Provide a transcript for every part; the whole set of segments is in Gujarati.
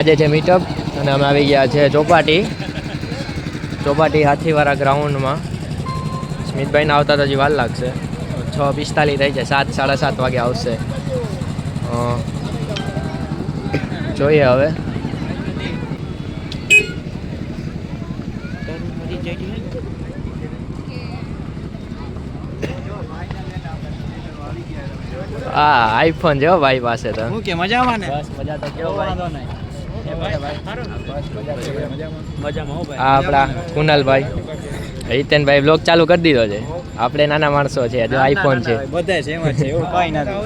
આજે છે મીટઅપ અને અમે આવી ગયા છે ચોપાટી હાથીવાળા ગ્રાઉન્ડમાં. સ્મિતભાઈને આવતા તો હજી વાર લાગશે. 6:45 થઈ છે, 7:30 વાગે આવશે. જોઈએ હવે. હા આઈફોન છે ભાઈ પાસે તો. હું કે મજામાં ને? બસ મજા તો કેવો ભાઈ? મજામાં. આ આપણા કુનાલભાઈ, હિતેનભાઈ બ્લોગ ચાલુ કરી દીધો છે. આપણે નાના માણસો છે, જો આઈફોન છે. બધા સેમ જ છે, એવું કાઈ નથી.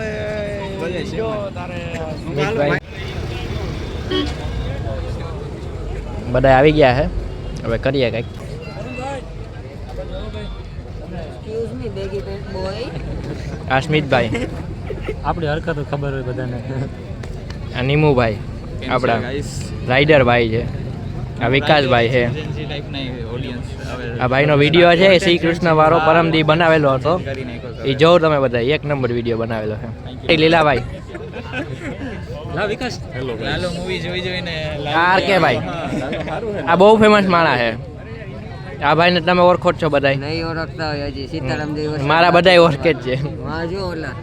બધા આવી ગયા છે, હવે કરીએ કંઈક. આ સ્મિતભાઈ, આપણી હરકત ખબર હોય બધાને. આ નીમુભાઈ આપણા રાઈડર ભાઈ છે. આ વિકાસભાઈ છે. આ ભાઈનો વિડીયો છે શ્રી કૃષ્ણ વાળો પરમદી બનાવેલો હતો, એ જોઉં તમે બધા. 1 નંબર વિડીયો બનાવેલો છે. લીલાભાઈ આર કે ભાઈ, આ બહુ ફેમસ માણસ છે. આ ભાઈને તમે ઓળખો છો બધા? નહીં ઓળખતા હોય હજી. સીતારામ દેવ મારા બધા ઓળખે જ છે. હા જો ઓલા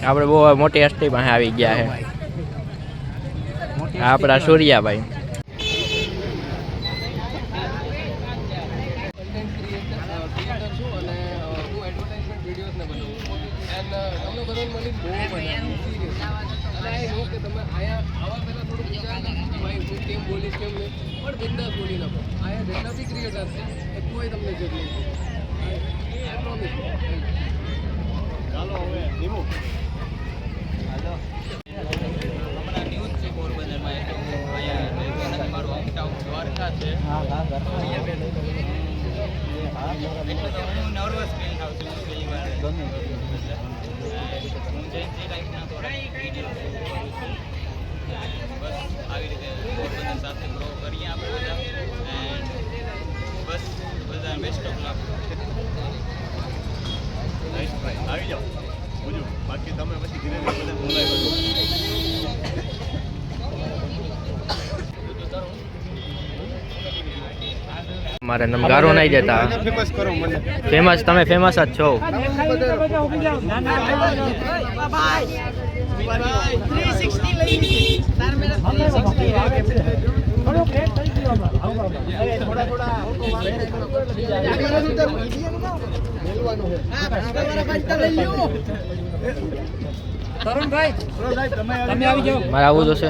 આપણે બહુ મોટી હસ્તી પાસે આવી ગયા છે. આપણા સૂર્યાભાઈ. મારે નમગારો નહીં દેતા. ફેમસ તમે ફેમસ જ છો. મારે આવું જોશે.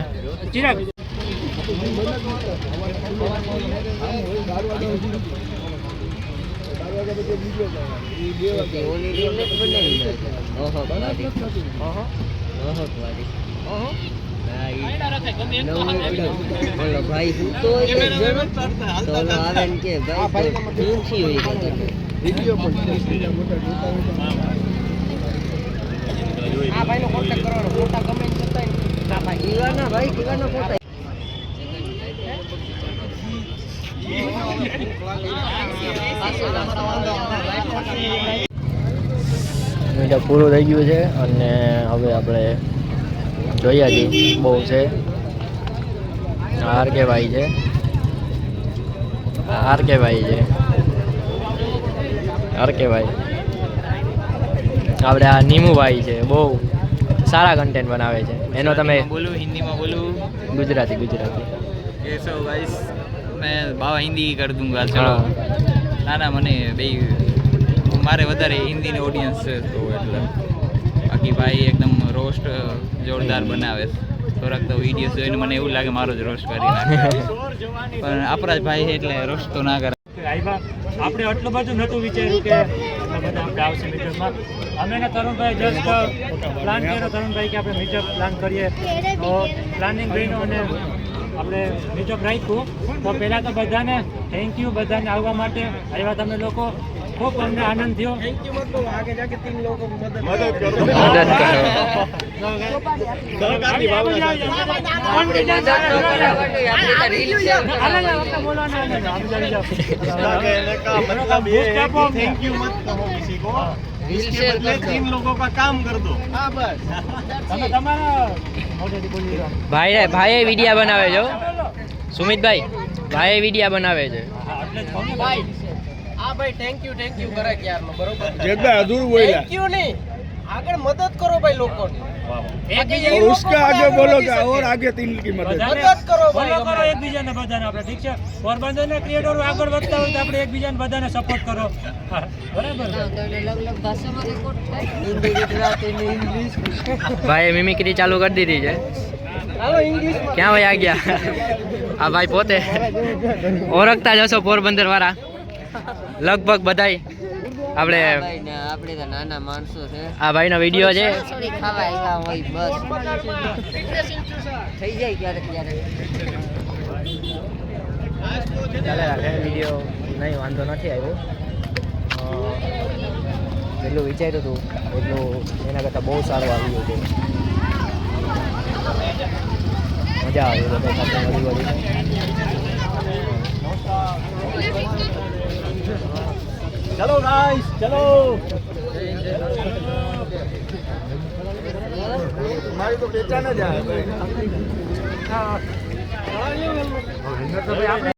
ભાઈ હું તો આવે ને કે ભાઈ મીટઅપ પૂરું થઈ ગયું છે અને હવે આપણે જોઈએ છીએ બહુ છે. આર કે ભાઈ છે, આર કે ભાઈ છે, આર કે ભાઈ. આપણે આ નીમુભાઈ છે, બહુ સારા કન્ટેન્ટ બનાવે છે. એનો તમે બોલું હિન્દીમાં બોલું ગુજરાતી कैसे हो गाइस, मैं बाबा हिंदी कर दूंगा. चलो ના ના, મને બે મારે વધારે હિન્દીની ઓડિયન્સ છે તો એટલે. બાકી ભાઈ એકદમ રોસ્ટ જોરદાર બનાવે. થોડાક તો વિડીયો જોઈને મને એવું લાગે મારો જ રોસ્ટ કરી નાખે, પણ આપણા જ ભાઈ છે એટલે રોસ્ટ તો ના કરે. આપણે આટલું બધું નહોતું વિચાર્યું કે આટલા બધા આપણે આવશે મીટઅપમાં. અમે ને તરુણભાઈ જસ્ટ પ્લાન કર્યો, તરુણભાઈ કે આપણે મીટઅપ પ્લાન કરીએ તો પ્લાનિંગ બન્યું અને આપણે મીટઅપ રાખ્યું. તો પહેલાં તો બધાને થેન્ક યુ, બધાને આવવા માટે આવ્યા તમે લોકો. ખૂબ અમને આનંદ થયો. રીલ શેર કરજો. તમે તમારા મોઢેથી બોલી રહ્યો. ભાઈએ વિડિયા બનાવે છે હો. સુમિતભાઈ ભાઈએ વિડિયા બનાવે છે. હા, એટલે જ કહું ને ભાઈ. આ ભાઈ થેન્ક યુ કરે કે યારનો બરોબર જેટલા અધૂરું બોલ્યા થેન્ક યુ નહીં આગળ મદદ કરો ભાઈ લોકોની એકબીજા और उसका आगे बोलो कि और आगे तीन की मदद બધાને મદદ કરો ભાઈ ફોલો કરો ગમે. એકબીજાને બધાને આપણે ઠીક છે પોરબંદરના ક્રિએટરો આગળ વધતા હોય તો આપણે એકબીજાને બધાને સપોર્ટ કરો હા, બરાબર તો એને અલગ અલગ ભાષામાં રેકોર્ડ થાય. હિન્દી, ગુજરાતી, ઇંગ્લિશ. ભાઈએ મિમિક્રી ચાલુ કરી દીધી છે. હાલો ઇંગ્લિશમાં ક્યાં વયા ગયા આ ભાઈ પોતે ઓળખતા જ હશો પોરબંદર વાળા લગભગ બધાય. આપણે ભાઈ ને આપણે તો નાના માણસો છે. આ ભાઈનો વિડીયો છે. સોરી ખાવા આવ્યા હોય બસ. થઈ જાય ક્યારેક ક્યારેક. ચાલે રાખે વિડીયો નહીં વાંધો નથી આવ્યો. એટલું વિચાર્યું હતું એટલું એના કરતાં બહુ સારું આવી ગયું છે. મજા આવી બધા સાથે મળી વળી. चलो गाइस चलो हमारी तो पहचान है